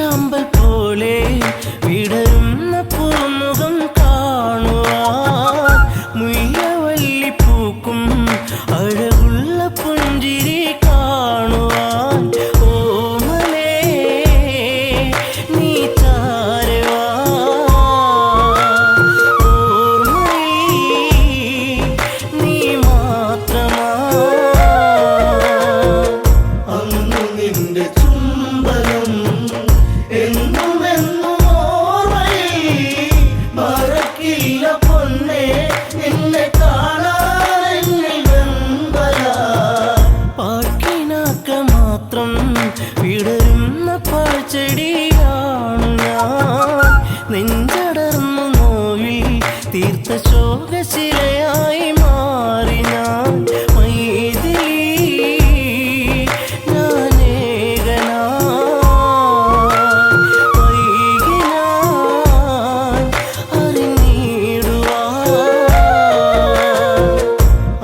നീലാമ്പൽ പോലെ വിടരുന്ന പൂമുഖം കാണുവാൻ മുയ്യവല്ലി പൂക്കും അഴകുള്ള പുഞ്ചിരി കാണുവാൻ ഓമലേ നീ ചാരവാ ഓർമ്മയിൽ നീ മാത്രമാ അന്നു നിന്റെ ചുംബനം എന്നും എന്നും ഓർമ്മയിൽ മറക്കില്ല പൊന്നേ നിന്നെ കാണാനെന്നിൽ വെമ്പല പാട്ടിനാക്ക മാത്രം വിടരുന്ന പാഴ്ചെടിയാണു ഞാൻ നെഞ്ചടർന്നു നോവിൽ തീർത്ത ശോകശിലയായി മാറി ഞാൻ മൈഥിലി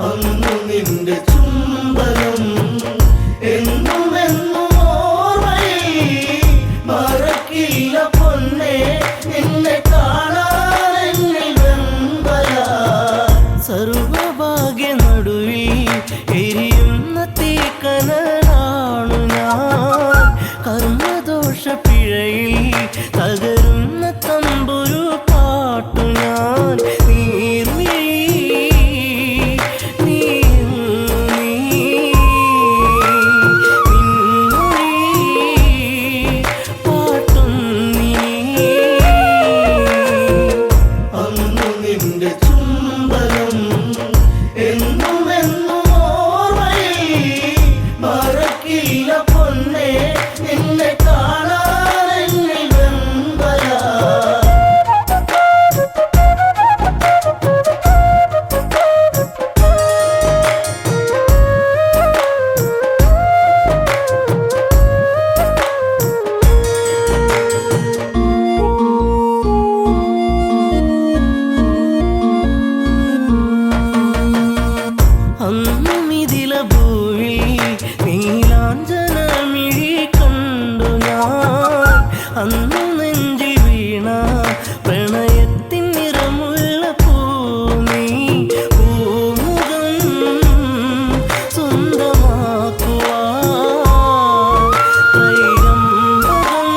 അന്നു നിന്റെ ചുംബനം എന്നും എന്നും ഓർമ്മയിൽ മറക്കില്ല പൊന്നേ നിന്നെ കാണാനെന്നിൽ വെമ്പല സർവഭാഗ്യ നടുവിൽ എരിയുന്ന തീക്കനലാണു ഞാൻ കർമ്മദോഷ പിഴയിൽ തകരുന്ന തമ്പുരു പാട്ടു ഞാൻ അന്നു നിന്റെ ചുംബനം എന്നും എന്നും ഓർമ്മയിൽ മറക്കില്ല പൊന്നേ നിന്നെ കാണാനെന്നിൽ വെമ്പല അന്നും ഇതില ഭൂവിൽ നീലാഞ്ജനമിഴി കണ്ടു ഞാൻ അന്നു നെഞ്ചിൽ വീണ പ്രണയത്തിൻ നിറമുള്ള പൂമീ പൂമുഖം സ്വന്തമാക്കുവാൻ ത്രൈകമ്പകം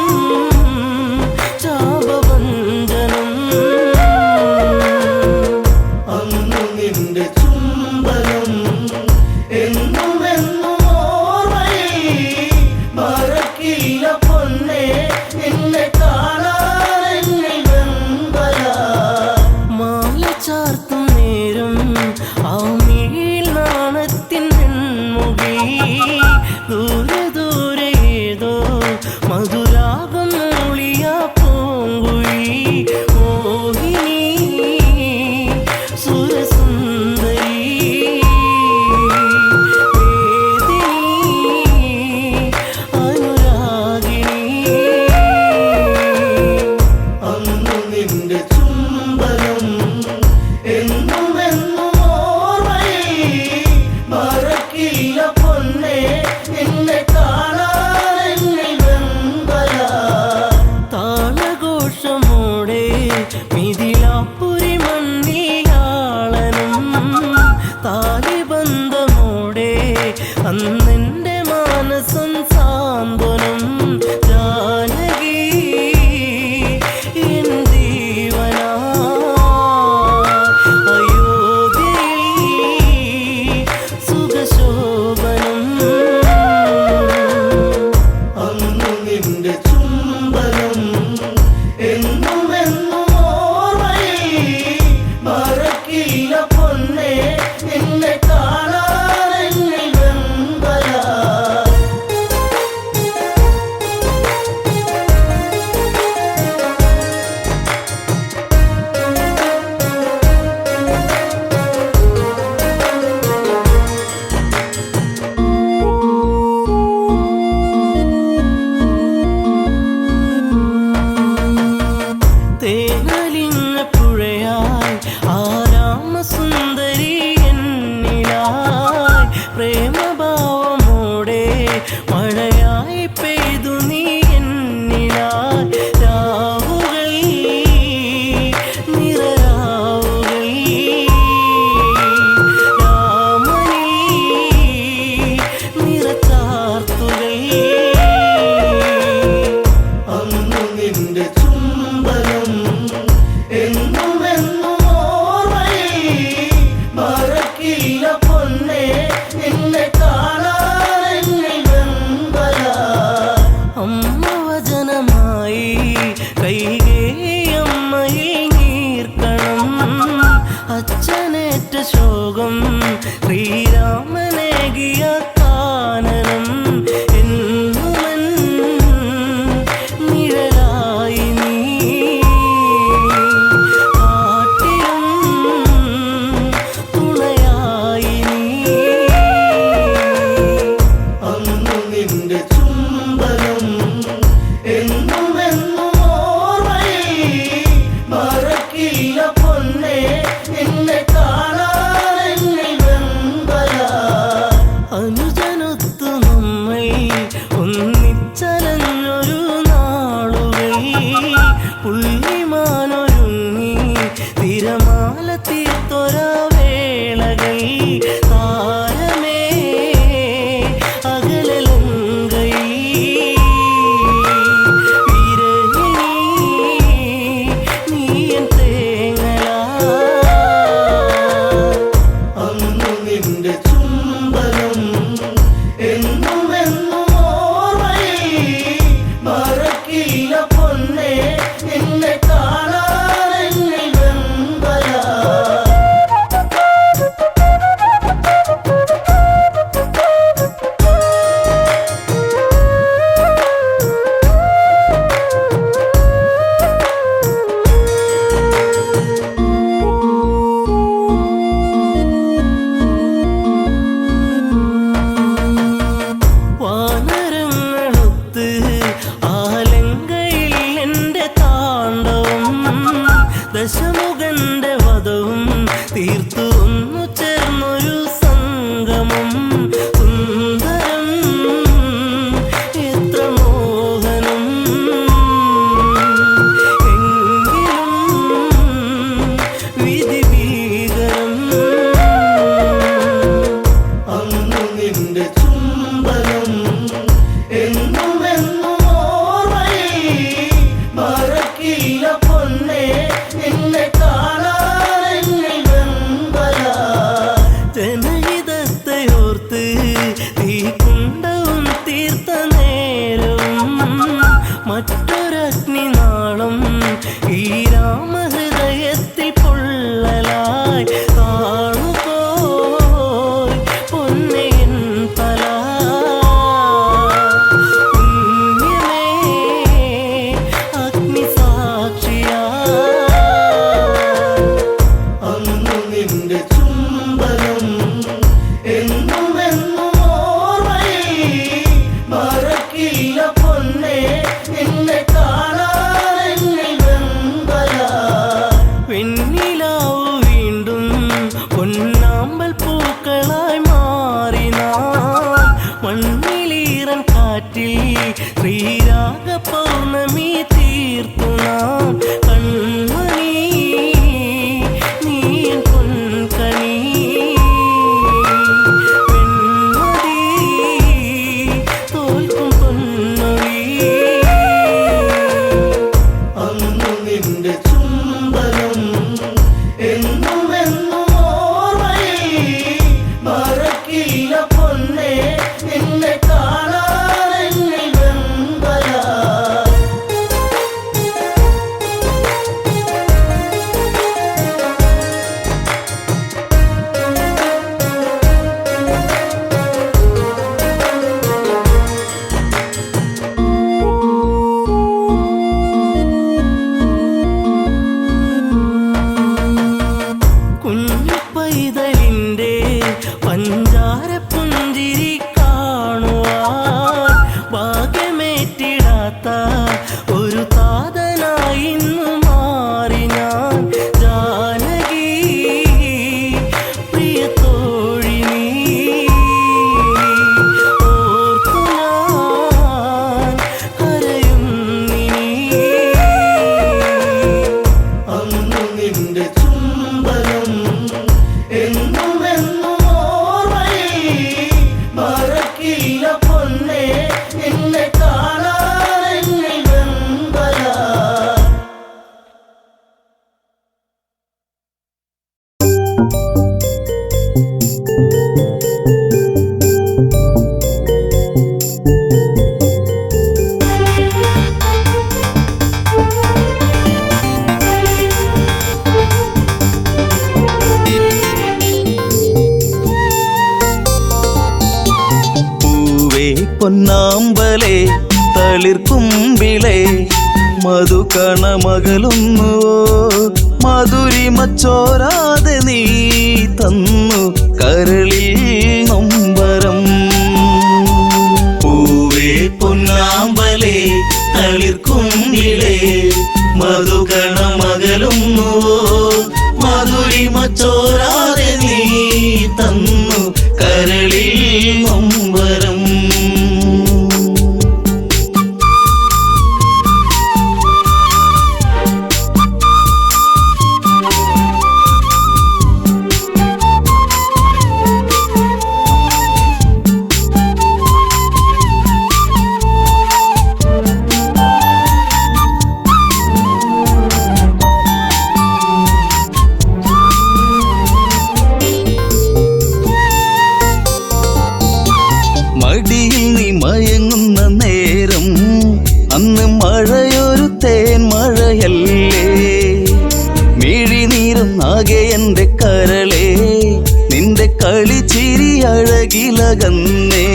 ചാപവഞ്ചനം അന്നു നിന്റെ ചുംബനം എന്നും എന്നും ഓർമ്മയിൽ മറക്കില്ല പൊന്നേ നിന്നെ കാണാൻ നിന്റെ ചുംബനം എന്നും എന്നും ഓർമ്മയിൽ മറക്കില്ല പൊന്നേ നിന്നെ കാണാൻ വെമ്പല അമ്മ വചനമായി കൈകേയമ്മയിൽ നീർക്കണം അച്ഛനേറ്റ ശോകം ശ്രീരാമനേകിയ കാനനം എന്നുമൻ നിഴലായി നീ കാട്ടിലും തുണയായി നീ അന്നു നിന്റെ ചുംബനം എന്നും എന്നും ഓർമ്മയിൽ മറക്കില്ല പൊന്നേ നിന്നെ കാണാൻ വെമ്പല അനുജനൊത്തു നമ്മൾ ഒന്നിച്ചലഞ്ഞൊരു നാളുകൾ പുള്ളിമാനൊരുങ്ങി തിരമാല തീർത്തൊര വേളകൾ താരമേ അകലലങ്കൈ വിരഹിണി നീയൻ തേങ്ങലാ അന്നു നിന്റെ ചുംബനം എന്നും എന്നും ഓർമ്മയിൽ മറക്കില്ല പൊന്നേ നിന്നെ കാണാൻ വെമ്പല വാനരങ്ങളൊത്ത് ആലങ്കയിൽ എൻ്റെ താണ്ഡവം ദശമുഖന്റെ വധവും തീർത്തു ഒന്നു ചേർന്നൊരു സംഗമം സുന്ദരം എത്ര മോഹനം എങ്കിലും വിധി ഭീകരം അന്നു നിന്റെ ചുംബനം എന്നും എന്നും ഓർമ്മയിൽ മറക്കില്ല പൊന്നേ നിന്നെ കാണാൻ വെമ്പല ജനഹിതത്തെയോർത്ത് തീക്കുണ്ടവും തീർത്ത നേരവും മറ്റൊരഗ്നിനാളം ഈ രാമഹൃദയത്തിൽ പൊള്ളലായി കാണുപോയി പൊന്നയൻ തല പുണ്യമേ അഗ്നിസാക്ഷിയാ അന്നു നിന്റെ ചുംബനം എന്നും എന്നും ഓർമ്മയിൽ മറക്കില്ല പൊന്നേ നിന്നെ കാണാൻ വെമ്പല വെണ്ണിലാവു വീണ്ടും പൊന്നാമ്പൽ പൂക്കളായി മാറി നാം മണ്ണിലീറൻ കാറ്റിൽ ശ്രീരാഗ പൗർണമി തീർത്തു നാം കൺമണി നീയൻ പൊൻകണി വെൺമതി തോൽക്കും പൊന്നൊഴി അന്നു നിന്റെ ചുംബനം എന്നും എന്നും ഓർമ്മയിൽ മറക്കില്ല പൊന്നേ നിന്നെ കാണാൻ വെമ്പല തളിർക്കുമ്പിളെ മധുകണമകലുന്നുവോ മധുരിമ ചോരാതെ നീ തന്നു കരളിൽ നൊമ്പരം. പൂവേ പൊന്നാമ്പലേ തളിർക്കുമ്പിളേ മധുകണമകലുന്നുവോ മധുരിമ ചോരാതെ നീ തന്നു കരളിൽ നൊമ്പരം. മടിയിൽ നീ മയങ്ങുന്ന നേരം അന്ന് മഴയൊരു തേൻ മഴയല്ലേ മിഴിനീരം ആകെ എൻ്റെ കരളേ നിന്റെ കളിച്ചിരി അഴകിലകന്നേ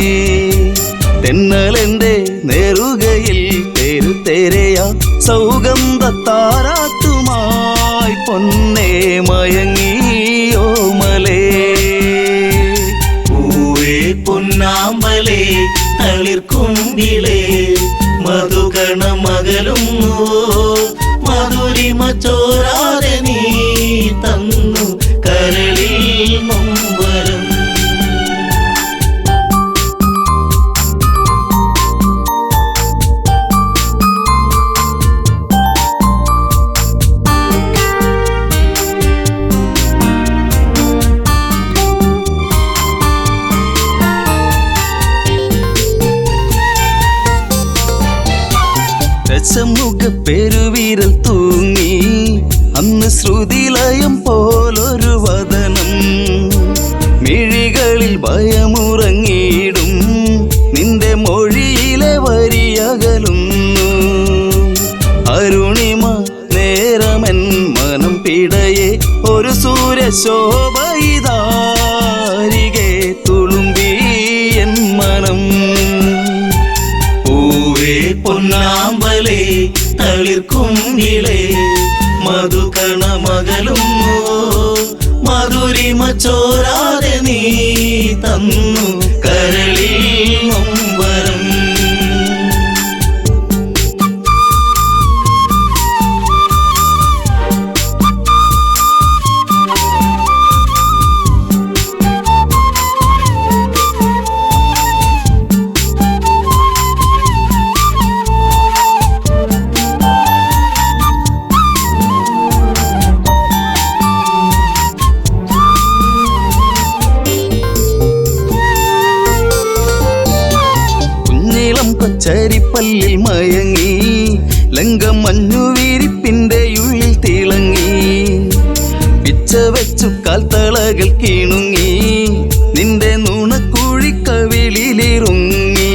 തെന്നലെൻ്റെ നേറുകയിൽ തെരുതെരയാ സൗഗന്ധ താരാട്ടുമായി പൊന്നേ മയങ്ങിയോ മലേ. പൊന്നാമ്പലേ തളിർക്കുമ്പിളേ മധുകണമകലുന്നുവോ മധുരിമ ചോരാതെ നീ തന്നു കരളിൽ നൊമ്പരം. ദശമുഖ പെരുവിരൽ തൂങ്ങി അന്ന് ശ്രുതിലയം പോലൊരു വദനം മിഴികളിൽ ഭയമുറങ്ങിയിടും നിന്റെ മൊഴിയിലെ വരിയകലുന്നു അരുണിമ നേരമൻ മനം പിടയെ ഒരു സൂര്യശോഭയിതാരികെ തുളുമ്പി എൻ മനം. പൂവേ പൊന്നാമ്പലേ തളിർക്കുമ്പിളേ മധുകണമകലുന്നുവോ മധുരിമ ചോരാതെ നീ തന്നു കരളിൽ നൊമ്പരം. കൊച്ചരിപ്പല്ലിൽ മയങ്ങി ലങ്കമഞ്ഞു വിരിപ്പിന്റെ ഉള്ളിൽ തിളങ്ങി പിച്ച വെച്ചു കാൽത്തളകൾ കിണുങ്ങി നിന്റെ നുണക്കുഴിക്കവിളിലിറുങ്ങി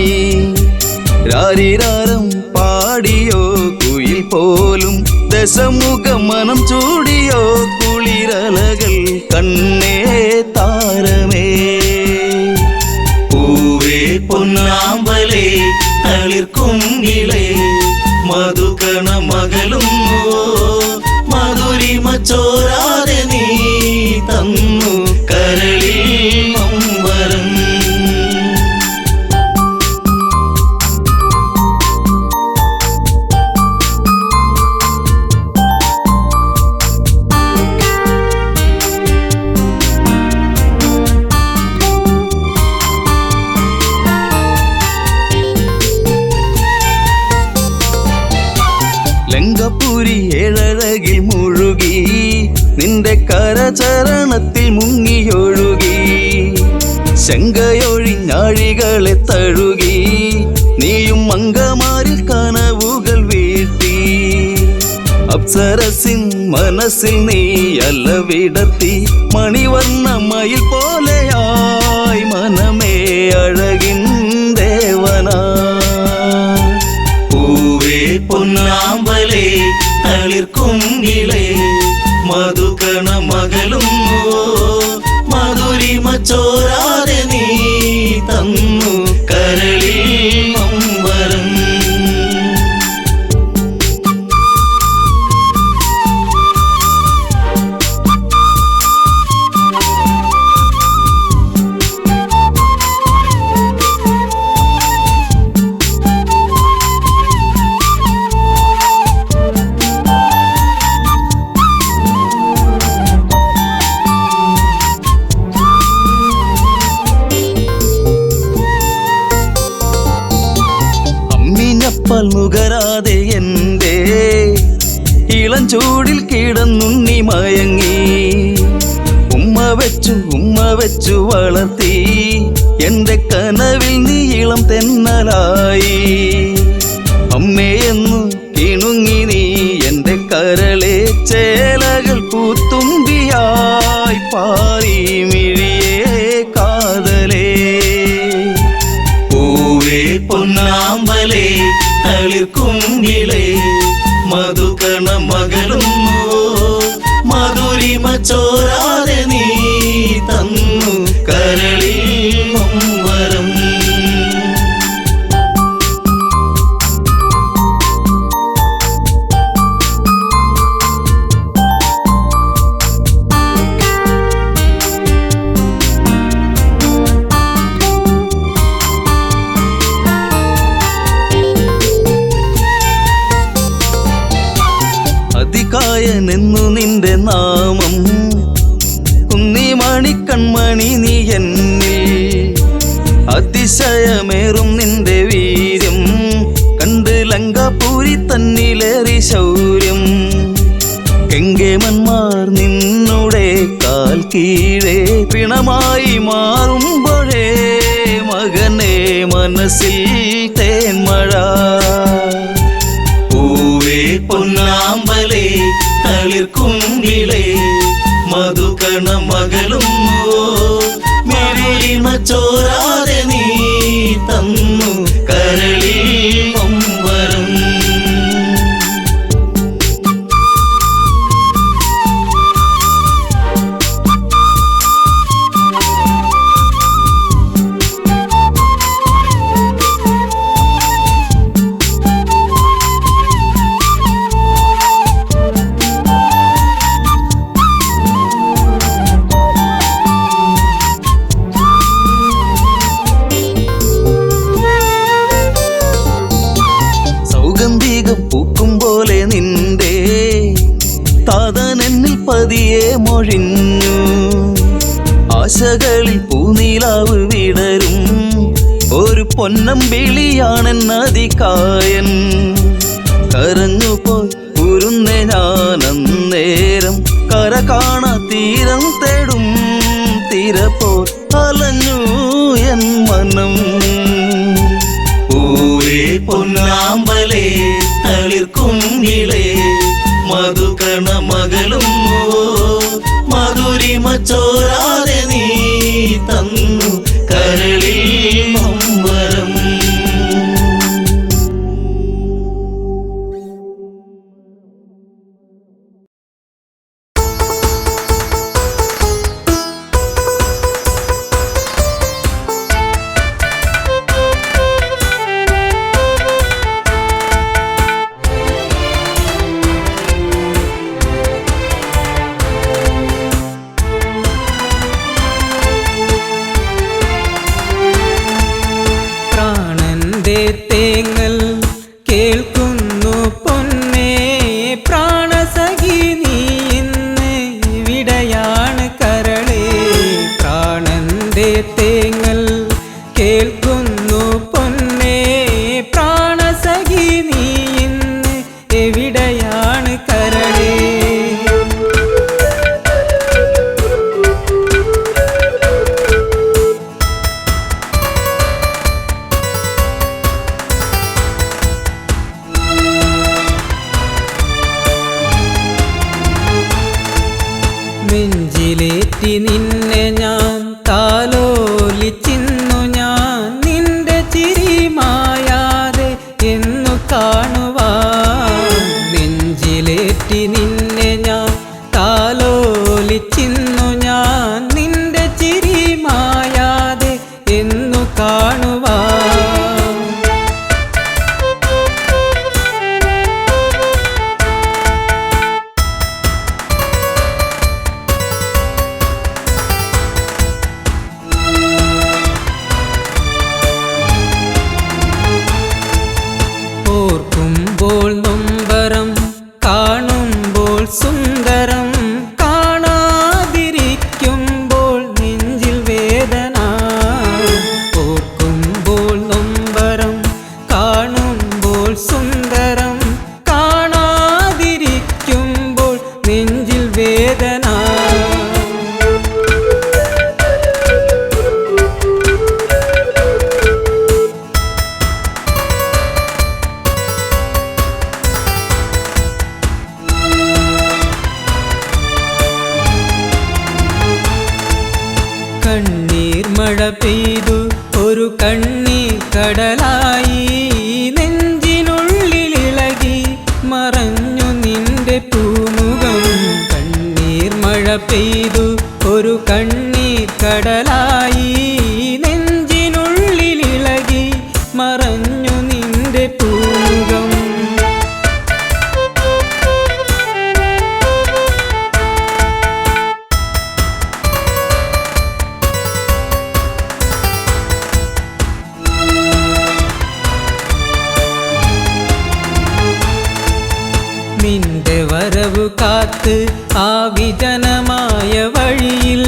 രാരിരാരം പാടിയോ കുയിൽ പോലും ദശമുഖ മനം ചൂടിയോ കുളിരലകൾ കണ്ണേ താരമേ. പൂവേ പൊന്നാമ്പലേ തളിർക്കുമ്പിളേ മധുകണമകലുന്നുവോ മധുരിമ ചോരാതെ നീ തന്നു കരളിൽ നൊമ്പരം. ലങ്കപുരി ഏഴഴകിൽ മുഴുകി നിന്റെ കരചരണത്തിൽ മുങ്ങിയൊഴുകി ശങ്കയൊഴിഞ്ഞാഴികളെ തഴുകി നീയും മങ്കമാരിൽ കനവുകൾ വീഴ്ത്തി അപ്സരസിൻ മനസ്സിൽ നീ അല്ല വിടർത്തി മണിവർണ്ണ മയിൽ പോലെയായി മനമേ അഴകിൻ ദേവനാ. പൂവേ പൊന്നാമ്പലേ തളിർക്കുമ്പിളേ മധുകണമകലുന്നുവോ മധുരിമ ചോരാതെ നീ തന്നു കരളിൽ നൊമ്പരം. ഇളം ചൂടിൽ കിടന്നുണ്ണി മയങ്ങി. ഉമ്മ വെച്ചു വളർത്തി എന്റെ കനവിൽ നീ ഇളം തെന്നലായി. അമ്മയെന്നു കിണുങ്ങി നീ എന്റെ കരളെ ചേലകൾ പൂത്തുമ്പിയായി പാറി മിഴിയേ കാതലേ. പൂവേ പൊന്നാമ്പലേ തളിർക്കുങ്കിലേ മധുകണ മകളുന്നു മധുരിമ ചോരാതെ നീ തന്നു കരളിൽ വരം. അതികായനെന്നു നിന്റെ നാമം കുന്നിമണി കൺമണി നീ എന്നിൽ. അതിശയമേറും നിന്റെ വീര്യം കണ്ട് ലങ്കാപൂരി തന്നിലേറി ശൗര്യം. കെങ്കേമന്മാർ നിന്നുടെ കാൽ കീഴേ പിണമായി മാറുമ്പോഴേ മകനെ മനസ്സിൽ തേന്മഴ. പൂവേ പൊന്നാമ്പലേ തളിർക്കുങ്കിലേ മധുകണ മകളുന്നു മധുരിമ ചോരാതെ നീ തന്നു കരളിൽ വരം. സൗഗന്ധികം പൂക്കും പോലെ നിന്റെ താതനെന്നിൽ പതിയെ മൊഴിഞ്ഞു. ആശകളിൽ പൂനീലാവ് വിടരും ഒരു പൊന്നമ്പിളിയാണെന്നതികായൻ. കരഞ്ഞുപോയി ഉരുന്നെ ഞാനന്നേരം കര കാണാ തീരം തേടും തിരപ്പോൾ അലഞ്ഞു എൻ മനം. പൂവേ പൊന്നാമ്പലേ തളിർക്കുങ്കിലേ മധുകണ മകളുന്നു മധുരിമ ചോരാതെ നീ തന്നു കരളിൽ വരം. തേങ്ങൽ കേൾക്കുന്നു പൊന്നേ പ്രാണസഖി നീ ഇന്ന് ഇവിടെയാണ് കരളേ. പ്രാണന്റെ തേങ്ങൽ കേൾക്കുന്നു പൊന്നേ പ്രാണസഖി നീ ഇന്ന് എവിടെയാണ് കരളേ. നെഞ്ചിലേറ്റി നിന്നെ ഞാൻ താലോലിച്ചിന്നു ഞാൻ നിന്റെ ചിരി മായാതെ എന്നു കാണുവാൻ. നെഞ്ചിലേറ്റി നിന്നെ ഞാൻ താലോലിച്ചിന്നു ഞാൻ നിന്റെ ചിരി മായാതെ എന്നു കാണുവാൻ. ഓർക്കുമ്പോൾ നൊമ്പരം കാണുമ്പോൾ കണ്ണീർ മഴ പെയ്തു ഒരു കണ്ണീർ കടലായി നെഞ്ചിനുള്ളിലിളകി മറഞ്ഞു നിന്റെ പൂമുഖം. കണ്ണീർ മഴ പെയ്തു ഒരു കണ്ണീർ കടലായി നെഞ്ചിനുള്ളിലിളകി മറഞ്ഞു നിന്റെ പൂമുഖം. നിന്റെ വരവു കാത്ത് ആ വിജനമായ വഴിയിൽ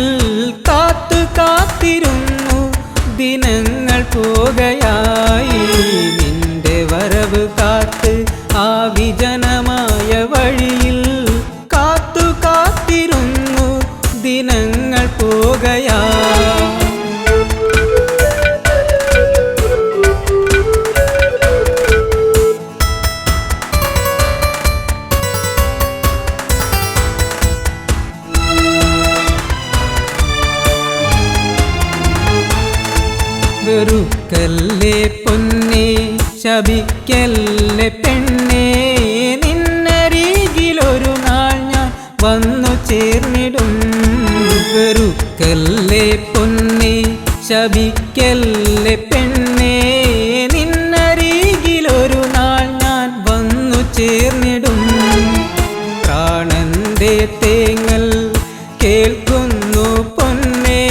കാത്തു കാത്തിരുന്നു ദിനങ്ങൾ പോകയായി. നിന്റെ വരവ് കാത്ത് ആ വിജനമായ വഴിയിൽ കാത്തു കാത്തിരുന്നു ദിനങ്ങൾ പോകയായി. വെറുക്കല്ലേ പൊന്നേ ശപിക്കല്ലേ പെണ്ണേ നിന്നരികിലൊരു നാൾ ഞാൻ വന്നു ചേർന്നിടും. വെറുക്കല്ലേ പൊന്നേ ശപിക്കല്ലേ പെണ്ണേ നിന്നരികിലൊരു നാൾ ഞാൻ വന്നു ചേർന്നിടും. പ്രാണന്റെ തേങ്ങൽ കേൾക്കുന്നു പൊന്നേ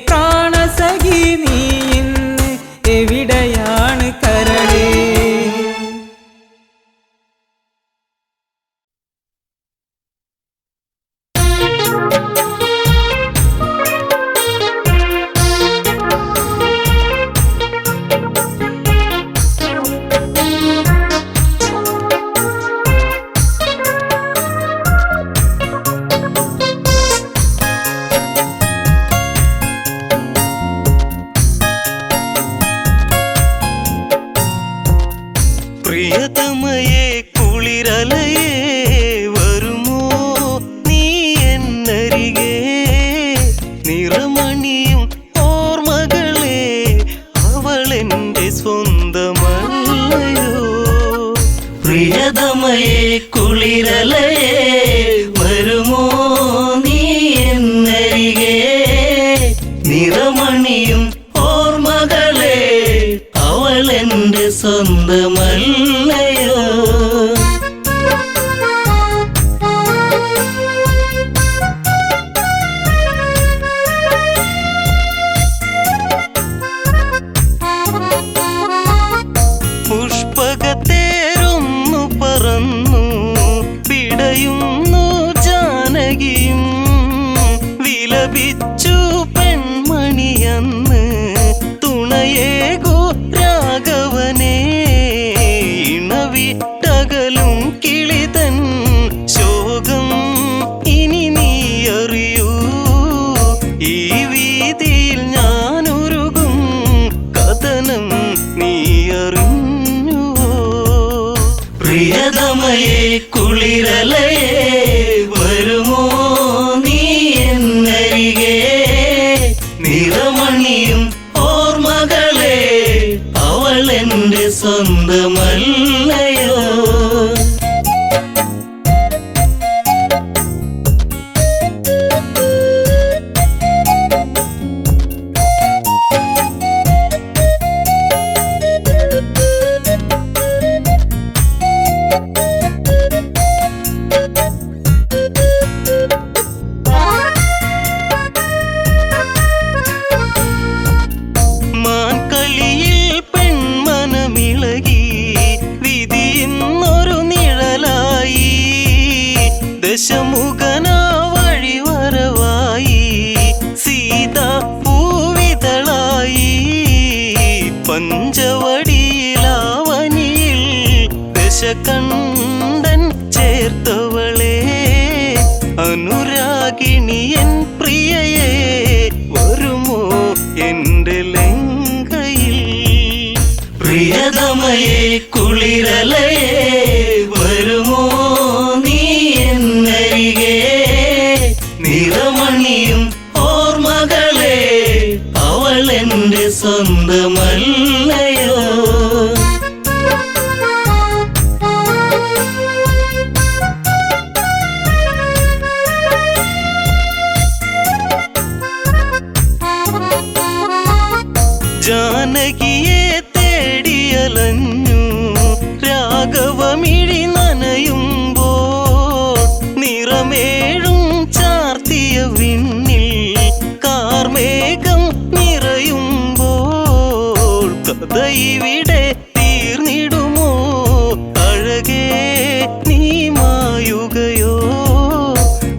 പ്രാണസഖി നീ ഇന്ന് എവിടെയാണ് കരളേ. പ്രിയതമയേ കുളിരലയേ വരുമോ നീ എന്നരികെ നിറമണിയും ഓർമ്മകളെ അവളെന്റെ സ്വന്തമല്ലയോ. പ്രിയതമയേ കുളിരലയേ വരുമോ നീ എന്നരികെ നിറമണിയും ഓർമ്മകളെ അവളെന്റെ സ്വന്തമല്ലയോ. പുഷ്പകത്തേരൊന്നു പറന്നു പിടയുന്നു ജാനകിയും വിലപിച്ചു പെൺമണിയന്ന് തുണയേകു രാഘവനെ ഇണവിട്ടകലും കിളിതൻ ശോകം ഇനി നീ അറിയൂ. ഈ വീതിയിൽ ഞാനൊരുകും കഥനം നീ അറിഞ്ഞുവോ. പ്രിയതമയേ കുളിരലയേ വരുമോ നീ എന്നരികെ നിറമണിയും ഓർമ്മകളെ അവളെന്റെ സ്വന്തമല്ലയോ. മാൻകളിയിൽ പെൺമനമിളകി വിധിയെന്നൊരു നിഴലായി ദശമുഖനാ വഴിവരവായി സീതാ പൂവിതളായി പഞ്ചവടിയിലാവനിയിൽ ദശകണ്ഠൻ ചേർത്തവളെ അനുരാഗിണിയൻ പ്രിയയെ വരുമോ എന്റെ ലങ്കയിൽ. പ്രിയതമയേ കുളിരലയേ വരുമോ നീ എന്നരികെ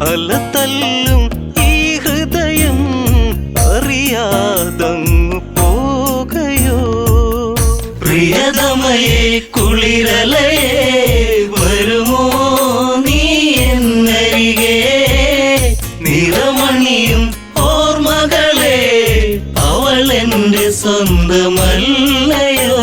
അലതല്ലും ഈ ഹൃദയം അറിയാതങ്ങു പോകയോ. പ്രിയതമയെ കുളിരലയെ വരുമോ നീ എന്നരികെ. നിറമണിയും ഓർമ്മകളെ അവൾ എൻ്റെ സ്വന്തമല്ലയോ.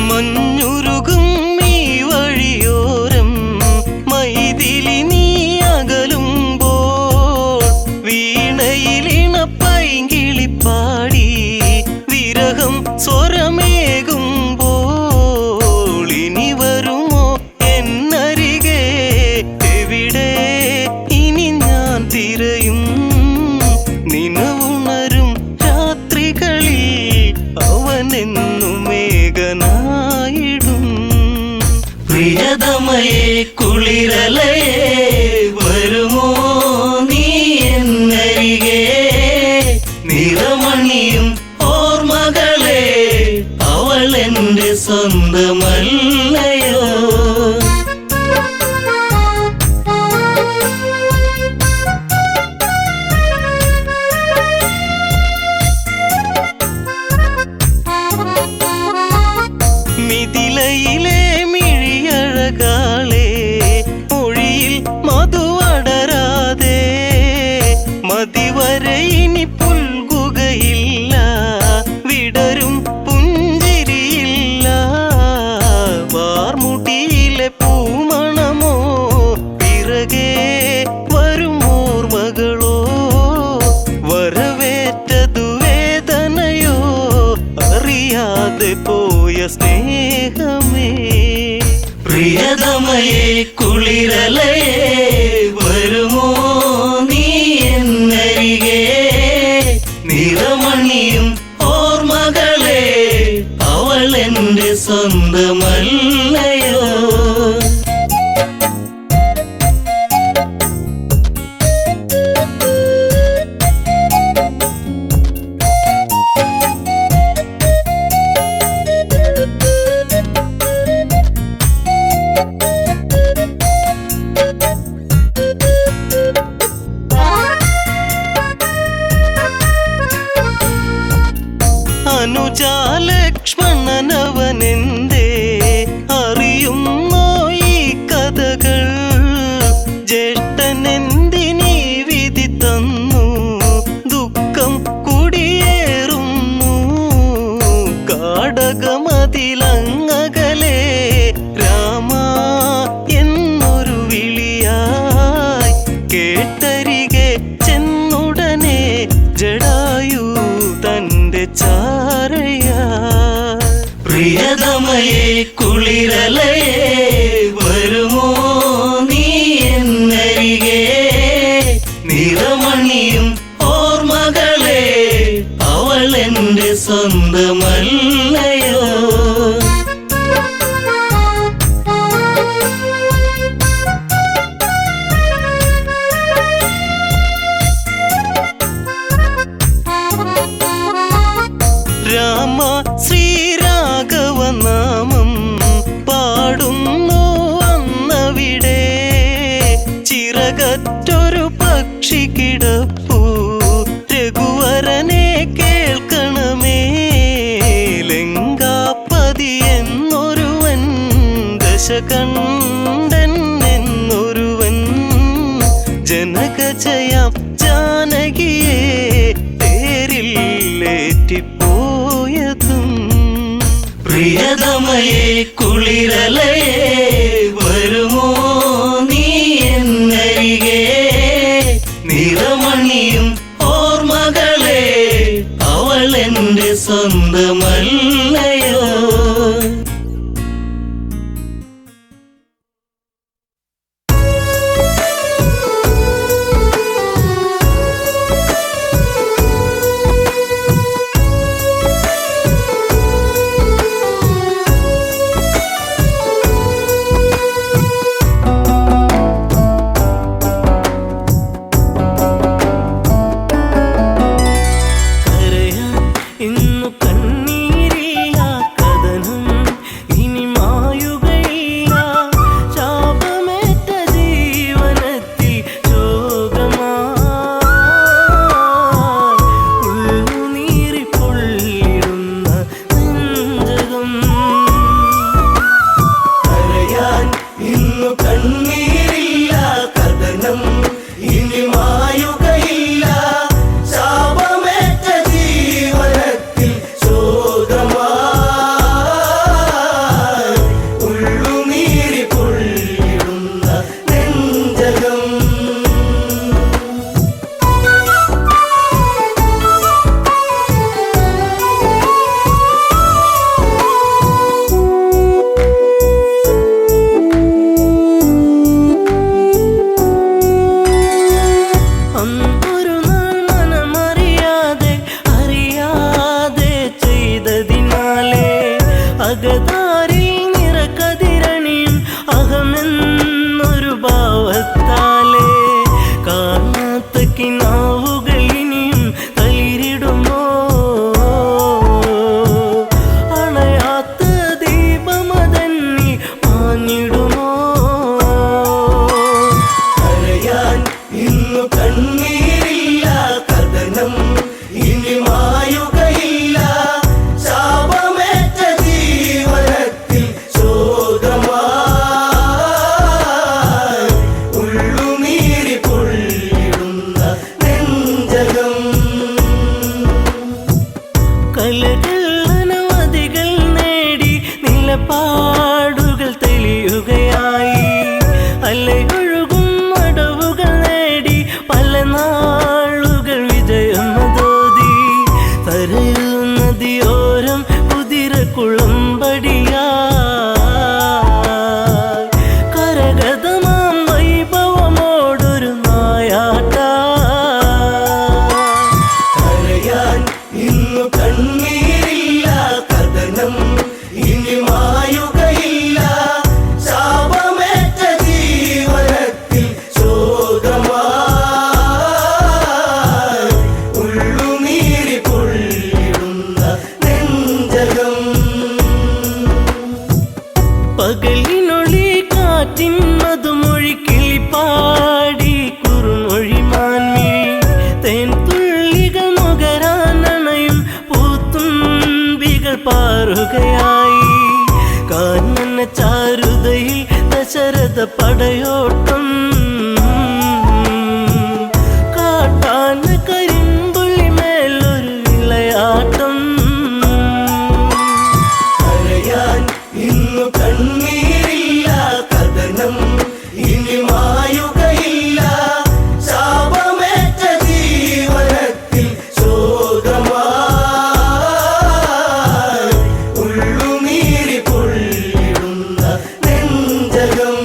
മഞ്ഞുരുകും ഈ വഴിയോരം മൈഥിലി നീ അകലുമ്പോൾ വീണയിലിണ പൈങ്കിളിപ്പാടി വിരഹം സ്വരമേകുമ്പോൾ ഇനി വരുമോ എന്നരികെ. എവിടെ ഇനി ഞാൻ തിരയും നിനവുണരും രാത്രികളിൽ അവനെന്നും മേഘനായിടും. പ്രിയതമയെ കുളിരലയെ വരുമോ നീ എന്നരികെ. നിറമണിയും ഓർമ്മകളെ അവൾ എൻ്റെ സ്വന്തമല്ലയോ. മിഥിലയിലെ മിഴിയഴകാളെ മൊഴിയിൽ മധുവടരാതെ മതിവരെ ഇനി പുൽകുകയില്ല. വിടരും പുഞ്ചിരിയില്ല. വാർമുടിയിലെ പൂമണമോ പിറകെ വരുമോർമകളോ. വരവേറ്റതു വേദനയോ അറിയാതെ പോയ സ്നേഹമേ. പ്രിയതമയെ കുളിരലയെ വരുമോ നീ എന്നരികെ. നിറമണിയും ഓർമ്മകളെ അവൾ എൻ്റെ സ്വന്തമല്ലയോ. അനുജാലക്ഷ്മണനവനെന്തേ അറിയുന്നോ ഈ കഥകൾ. ജ്യേഷ്ഠനെന്തിനീ വിധി തന്നു ദുഃഖം കുടിയേറുന്നു. കാടകമതിലങ്ങകലെ രാമ എന്നൊരു വിളിയായി കേട്ടരികെ ചെന്നുടനെ ജടായു തന്റെ ചാരയാ. പ്രിയതമയെ കുളിരലയെ വരുമോ നീ എന്നരികെ. നിറമണിയും ഓർമ്മകളെ അവൾ എൻ്റെ സ്വന്തമല്ലയോ. രാമ ശ്രീരാഘവനാമം പാടുന്നു അന്നവിടെ. ചിറകറ്റൊരു പക്ഷി കിടപ്പു രഘുവരനെ കേൾക്കണമേ. ലങ്കാപതി എന്നൊരുവൻ ദശകണ്ഠൻ എന്നൊരുവൻ ജനകജയാം ജാനകിയെ തേരിലേറ്റിപ്പോയതും. പ്രിയതമയെ കുളിരലയെ വരുമോ നീ എന്നരികെ. നിറമണിയും ഓർമ്മകളെ അവൾ എൻ്റെ സ്വന്തമല്ലയോ. കലകൾ അനവധികൾ നേടി നിലപാടുകൾ തെളിയുകയായി. അലയൊഴുകും അടവുകൾ നേടി പല നാളുകൾ വിജയമതോതി. തരയൂ നദിയോരം കുതിരക്കുളമ്പടിയാ കരഗതമാം വൈഭവമോടൊരു നായാട്ട. കരയാൻ ഇന്നു കണ്ണീരില്ല, കഥനം ഇനി മായുകയില്ല. ശാപമേറ്റ ജീവനത്തിൽ ശോകമായി ഉള്ളുനീരി പൊള്ളിടുന്ന നെഞ്ചകം. പകലിനൊളി കാറ്റിൻ മധുമൊഴി കിളിപ്പാടി കുറുമൊഴി മാൻമിഴി തേൻ തുള്ളികൾ നുകരാനണയും പൂത്തുമ്പികൾ പാറുകയായി. കാനന ചാരുതയിൽ ദശരഥ പടയോട്ടം കാട്ടാന കരിമ്പുള്ളി മേലൊരു വിളയാട്ടം. കരയാൻ ഇന്നു കണ്ണീരില്ല, കഥനം ഇനി മായുകയില്ല. ശാപമേറ്റ ജീവനത്തിൽ ശോകമായി ഉള്ളുനീരി പൊള്ളിടുന്ന നെഞ്ചകം.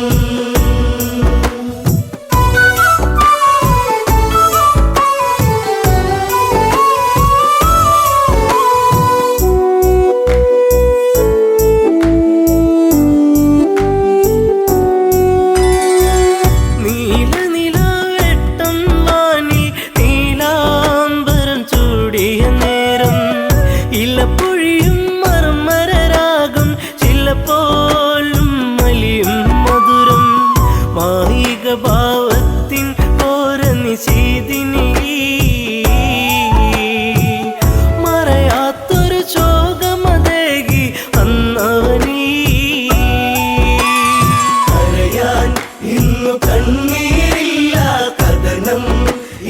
നീലനിലാവെട്ടം വാനിൽ നീലാംബരം ചൂടിയ നേരം ഇലപ്പൊഴിയും മർമരരാഗം ചിലപ്പോലും മലിയും മധുരം. മായിക ഭാവത്തിൻ ഓരനിശീതിനി മറയാത്തൊരു ശോകമതേകി അന്നവനീ. കരയാൻ ഇന്നു കണ്ണീരില്ല, കഥനം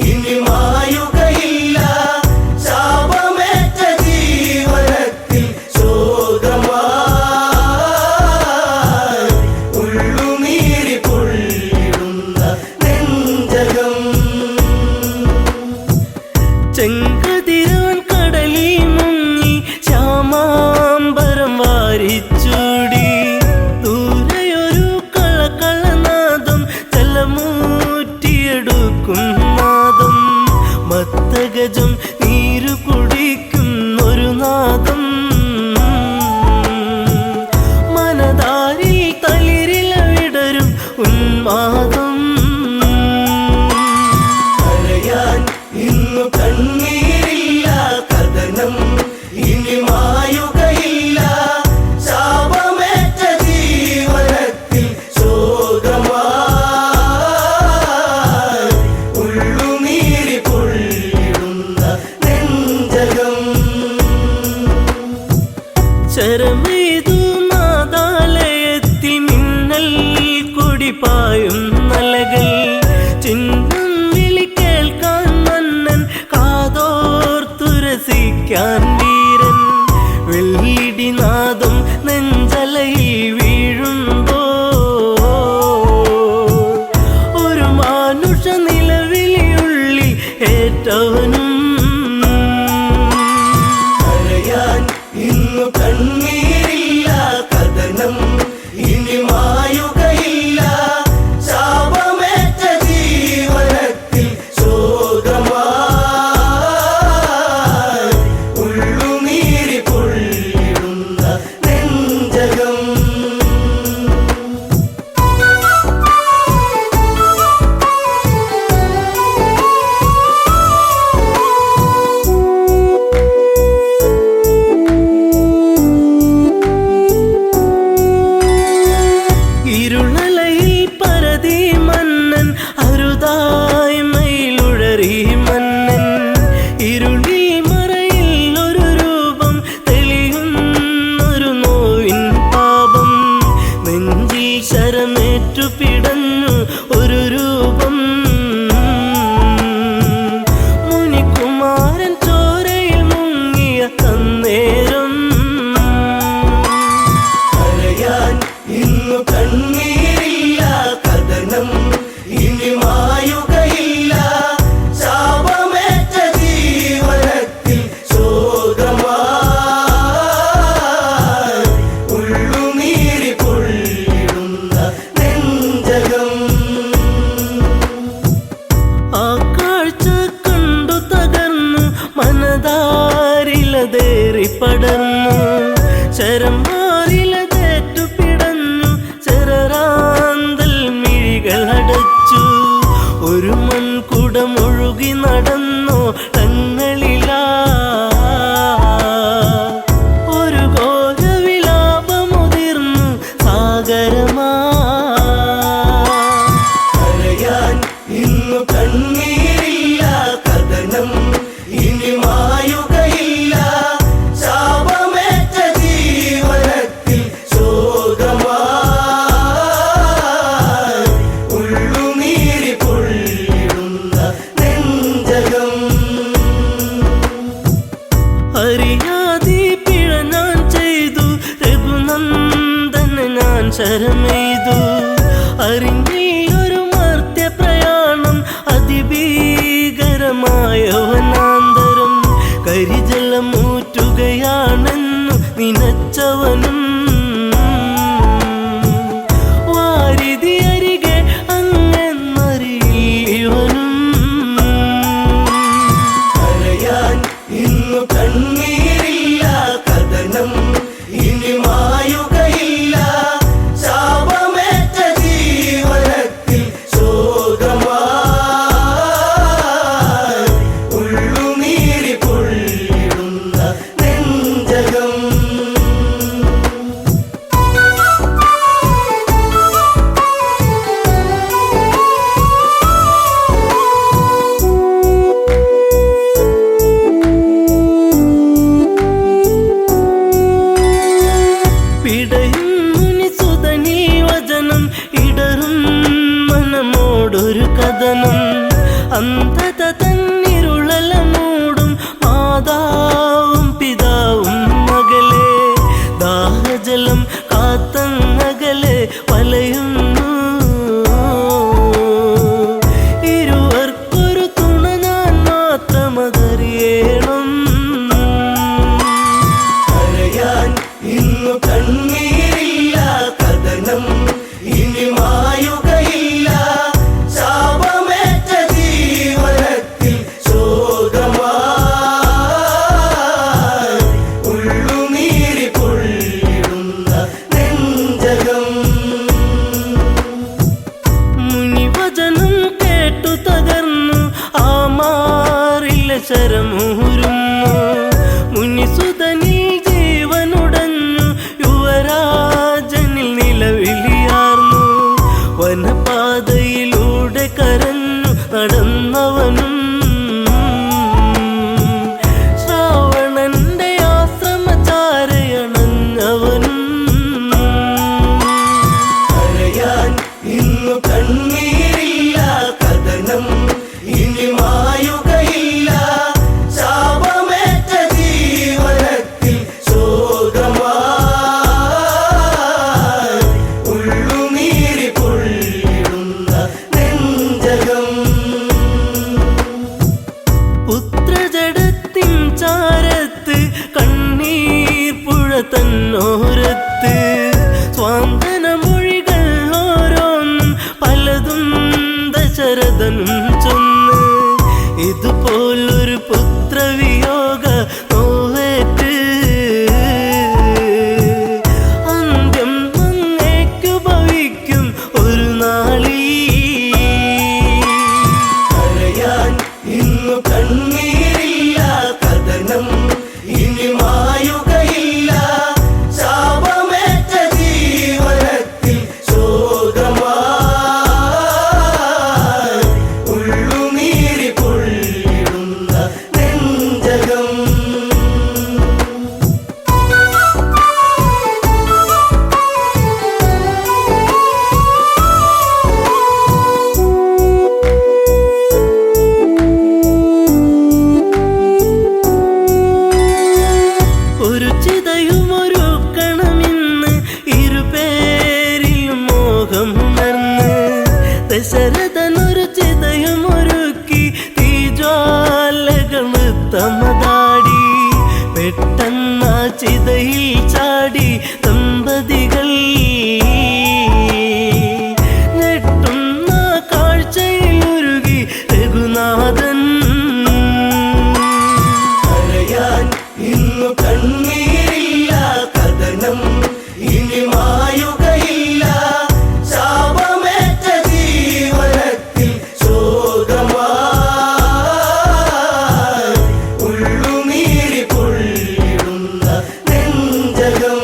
ഇനി മായുകയില്ല. ശാപമേറ്റ ജീവനത്തിൽ ശോകമായി ഉള്ളുനീരി പൊള്ളിടുന്ന നെഞ്ചകം. ചെങ്കതിരാൻ കടലി മുങ്ങി ശ്യാമാംബരം വാരിച്ചൂടി. ദൂരെയൊരു കളകളനാദം ജലമൂറ്റിയെടുക്കും നാദം. മത്തഗജം നീരു കുടിക്കും ഒരു നാദം. മനതാരിൽ തളിരില വിടരും ഉന്മാദം. കരയാൻ ഇന്നു കണ്ണീരില്ല, കഥനം ഇനി മായുകയില്ല. ശാപമേറ്റ ജീവനത്തിൽ ശോകമായി ഉള്ളുനീരി പൊള്ളിടുന്ന നെഞ്ചകം. ശരമെയ്തു നാദാലയത്തിൽ മിന്നൽ കൊടിപായും നലകൾ. ചിഹ്നം വിളി കേൾക്കാൻ മന്നൻ കാതോർത്തുരസിക്കാൻ വീരൻ. വെള്ളിടിനാദം നെഞ്ചലയിൽ വീഴുമ്പോ ഒരു മാനുഷ നിലവിളിയുള്ളിൽ ഏറ്റവനും. കരയാൻ ഇന്നു കണ്ണീരില്ല, കഥനം ഇനി മായുകയില്ല. ശാപമേറ്റ ജീവനത്തിൽ ശോകമായി ഉള്ളു മനതാരിലതേറി പടർന്നു ശരമാറിലതേറ്റു പിടഞ്ഞു ചെറാന്തൽ മിഴികൾ അടച്ചു ഒരു മൺകുടമൊഴുകി നടന്നു തങ്ങളിലാ ഒരു ഘോരവിലാപമുതിർന്നു സാഗരമാ കരയാൻ ഇന്നു കണ്ണീരില്ല കഥനം ഇനി മായുകയില്ല ശാപമേറ്റ ജീവനത്തിൽ ശോകമായി ഉള്ളുനീരി പൊള്ളിടുന്ന നെഞ്ചകം അറിയാതെ പിഴ ഞാൻ ചെയ്തു രഘുനന്ദന ഞാൻ ശരമെയ്തു അറിഞ്ഞൊരു മർത്യപ്രയാണം അതിഭീകരമായ വനാന്തരം കരിജലമൂറ്റുകയാണെന്നു നിനച്ചവനും വാരിധി അരികെ അങ്ങെന്നറിയിവനും കരയാൻ ഇന്നു കണ്ണീരില്ല കഥനം ഇനി മായുകയില്ല ശാപമേറ്റ ജീവനത്തിൽ ശോകമായി ഉള്ളുനീരി പൊള്ളിടുന്ന നെഞ്ചകം പിടയും മുനിസുതനീ വചനം ഇടറും മനമോടൊരു കഥനം അന്ധത തന്നിരുളല മൂടും മാതാവും പിതാവും മകളെ ദാഹജലം കാത്തങ്ങകലെ വലയുന്നു ഇരുവർക്കൊരു തുണ ഞാൻ മാത്രമതറിയണം കരയാൻ ഇന്നു കണ്ണീരില്ല കഥനം ഇനി മായുകയില്ല ശാപമേറ്റ ജീവനത്തിൽ ശോകമായി ഉള്ളുനീരി പൊള്ളിടുന്ന നെഞ്ചകം മുനിവചനം കേട്ടു തകർന്നു ആ മാറിലെ ശരമൂരുന്നു മുനിസുതനിൽ ജീവനുടഞ്ഞു യുവരാജനിൽ നിലവിളിയാർന്നു വനപാതയിലൂടെ കരഞ്ഞു നടന്നവനും ശ്രാവണന്റെ ആശ്രമചാരയണഞ്ഞവനും കരയാൻ ഇന്നു കണ്ണീരില്ല കഥനം ഇനി മായുകയില്ല ശാപമേറ്റ ജീവനത്തിൽ ശോകമായി ഉള്ളുനീരി പൊള്ളിടുന്ന നെഞ്ചകം പുത്രജടത്തിൻ ചാരത്ത് കണ്ണീർ പുഴ തന്നോരത്ത് സ്വാന്തന മൊഴികൾ ഓരോന്നും പലതും ദശരഥനും ചൊന്ന് ഇതുപോലൊരു പുത്രവിയോഗ നോവേറ്റ് അന്ത്യം അങ്ങേക്കു ഭവിക്കും ഒരു നാളീ കരയാൻ ഇന്നു കണ്ണീരില്ല കഥനം ഇനി മായുകയില്ല ശാപമേറ്റ ജീവനത്തിൽ ശോകമായി ഉള്ളുനീരി പൊള്ളിടുന്ന നെഞ്ചകം ഒരു ചിതയുമൊരുക്കണമെന്ന് ഇരുപേരിലും മോഹമുണർന്ന് ദശരഥനൊരു ചിതയുമൊരുക്കി തീജ്വാലകൾ തമതാടി പെട്ടെന്ന ചിതയിൽ ചാടി ദമ്പതികൾ ഞെട്ടുന്ന കാഴ്ചയിലുരുകി രഘുനാഥൻ ഇന്നു കണ്ണീരില്ല കഥനം ഇനി മായുകയില്ല ശാപമേറ്റ ജീവനത്തിൽ ശോകമായി ഉള്ളുനീരി പൊള്ളിടുന്ന നെഞ്ചകം.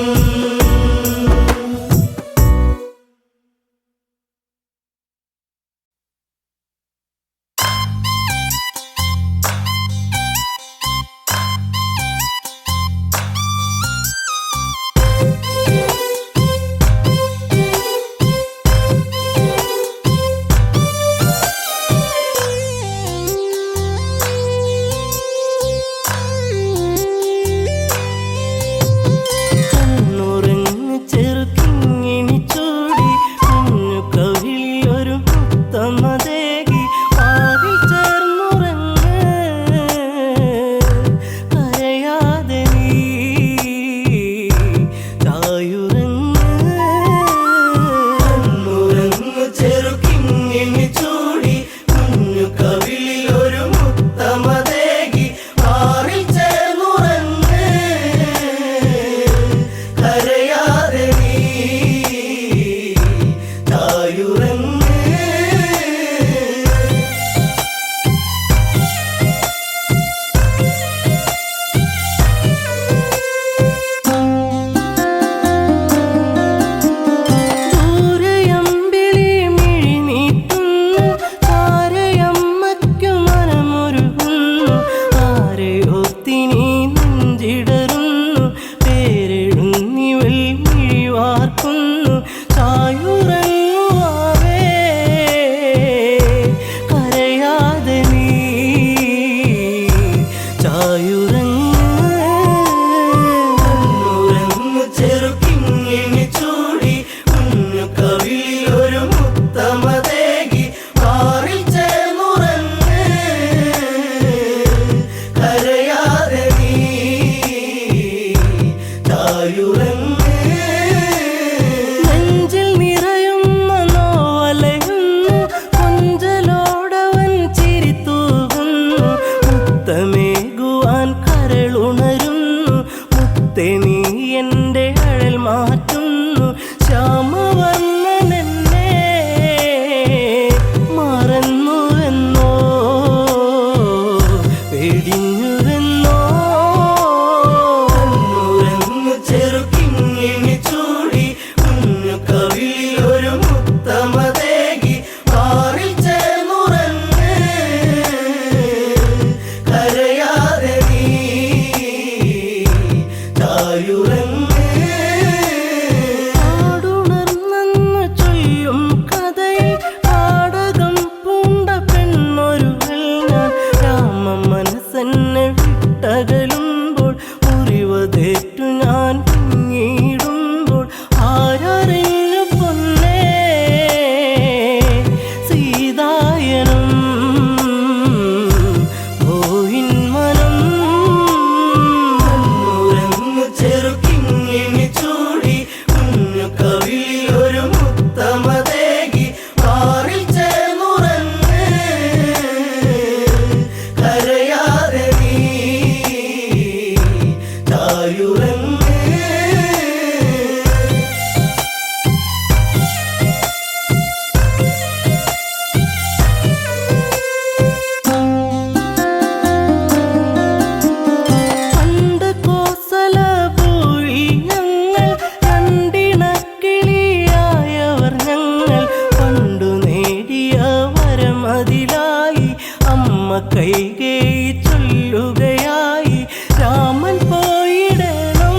കൈകേയി ചൊല്ലുകയായി രാമൻ പോയിടണോ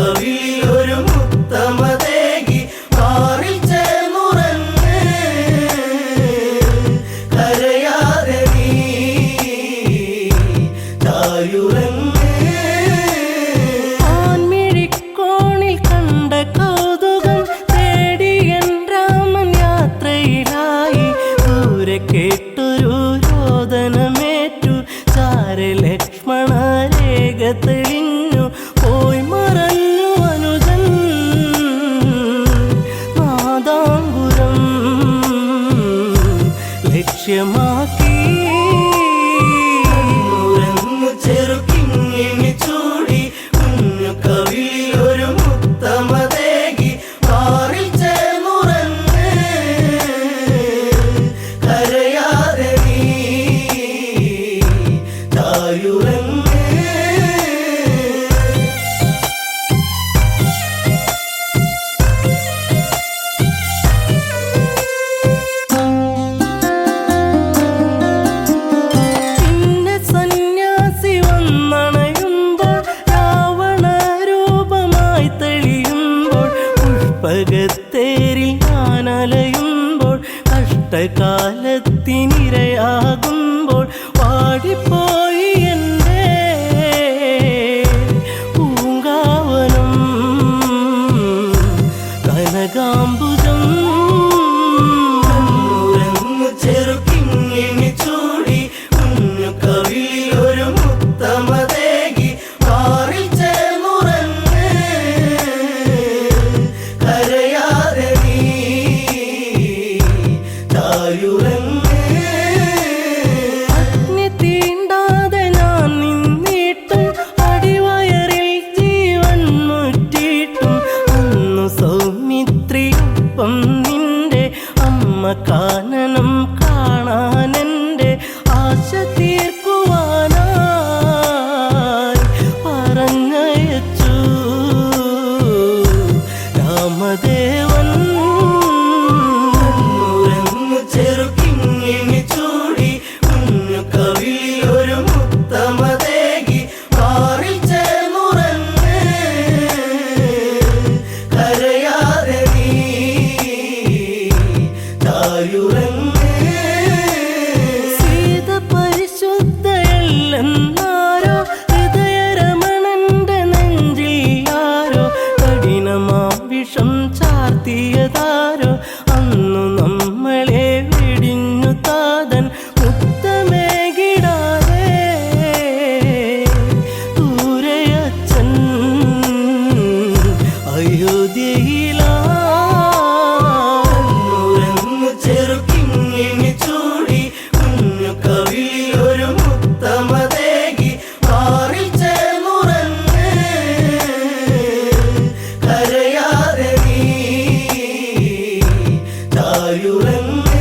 കവിളിലൊരു മുത്തമതേകി മാറിൽ ചേർന്നുറങ്ങ് കരയാതെ നീ ചായുറങ്ങ് ആൺമിഴിക്കോണിൽ കണ്ട കൗതുകം തേടി എൻ രാമൻ യാത്രയിലായി ദൂരെ കേട്ടൊരു രോദനമേറ്റു ചാരെ ലക്ഷ്മണ രേഖ തെളിഞ്ഞു പോയി മറഞ്ഞു അനുജൻ നാദാംബുരം ലക്ഷ്യമാക്കി ഉറങ്ങു ചെറുക്കിങ്ങിണി ചൂടി കുഞ്ഞു കവിളിലൊരു മുത്തമതേകി മാറിൽ ചേർന്നുറങ്ങ് കരയാതെ നീ ചായുറങ്ങ് പിന്നെ സന്യാസി വന്നണയുമ്പോൾ രാവണ രൂപമായി തെളിയുമ്പോൾ പുഷ്പകത്തേരിൽ ഞാനലയുമ്പോൾ കഷ്ടകാലത്തിനിരയാകുമ്പോൾ പാടിപ്പോയി എൻ്റെ പൂങ്കാവനം കനകാംബുജം ഉറങ്ങു ചെറുക്കിങ്ങിണി ചൂടി കുഞ്ഞു കവിളിലൊരു മുത്തമതേകി മാറിൽ ചേർന്നുറങ്ങ് കരയാതെ നീ ചായുറങ്ങ് അഗ്നി തീണ്ടാതെ ഞാൻ നിന്നിട്ടും അടിവയറിൽ ജീവൻ മുറ്റിയിട്ടും അന്നു സൗമിത്രിയൊപ്പം നിന്റെ അമ്മ കാനനം കാണാനെൻ്റെ ആശ തീർക്കുവാനായി പറഞ്ഞയച്ചു രാമദേവൻ ഉറങ്ങു ചെറുക്കിങ്ങിണി ചൂടി കുഞ്ഞു കവിളിലൊരു മുത്തമതേകി മാറിൽ ചേർന്നുറങ്ങ് കരയാതെ നീ ചായുറങ്ങ് സീത പരിശുദ്ധയല്ലെന്നാരോ ഹൃദയരമണന്റെ നെഞ്ചിൽ ആരോ കഠിനമാം വിഷം ചാർത്തിയതാരോ അന്നു നമ്മളെ വെടിഞ്ഞു താതൻ മുത്തമേകിടാതെ ദൂരയച്ഛൻ അയോധ്യയിലാ ഉറങ്ങു ചെറുക്കിങ്ങിണി ചൂടി കുഞ്ഞു കവിളിലൊരു മുത്തമതേകി മാറിൽ ചേർന്നുറങ്ങ് കരയാതെ നീ ചായുറങ്ങ്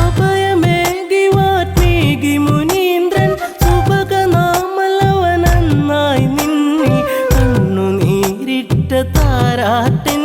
അഭയമേകി വാത്മീകി മുനീന്ദ്രൻ സുഭഗനാമലവനെന്നായി നിന്നി കണ്ണുനീരിട്ട താരാട്ടൻ